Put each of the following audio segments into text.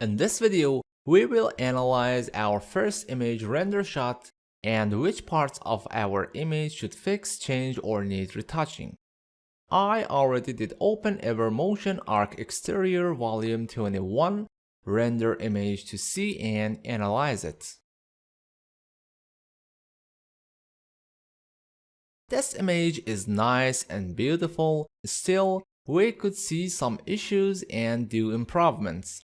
In this video, we will analyze our first image render shot and which parts of our image should fix, change, or need retouching. I already did open Evermotion Arc Exterior Volume 21 render image to see and analyze it. This image is nice and beautiful, still, we could see some issues and do improvements.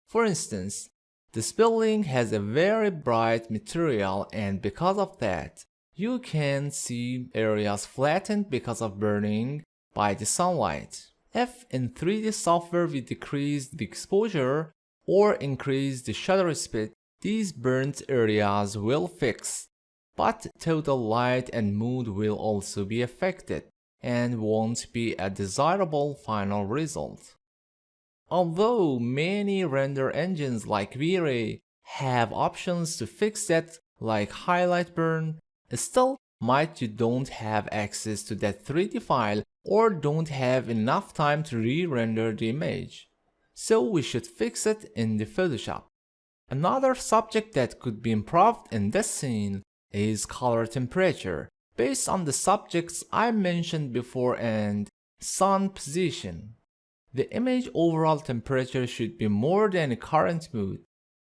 For instance, this building has a very bright material, and because of that, you can see areas flattened because of burning by the sunlight. If in 3D software we decrease the exposure or increase the shutter speed, these burnt areas will fix. But total light and mood will also be affected and won't be a desirable final result. Although many render engines like V-Ray have options to fix that, like highlight burn, still might you don't have access to that 3D file or don't have enough time to re-render the image. So we should fix it in the Photoshop. Another subject that could be improved in this scene is color temperature, based on the subjects I mentioned before and sun position. The image overall temperature should be more than the current mood.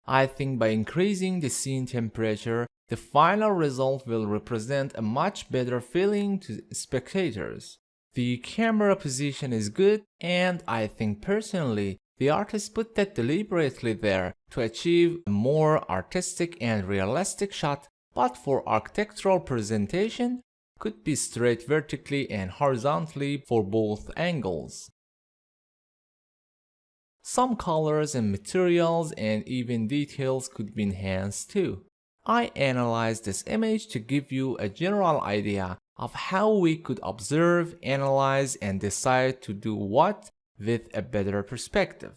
I think by increasing the scene temperature, the final result will represent a much better feeling to spectators. The camera position is good, and I think personally, the artist put that deliberately there to achieve a more artistic and realistic shot, but for architectural presentation, could be straight vertically and horizontally for both angles. Some colors and materials and even details could be enhanced too. I analyzed this image to give you a general idea of how we could observe, analyze, and decide to do what with a better perspective.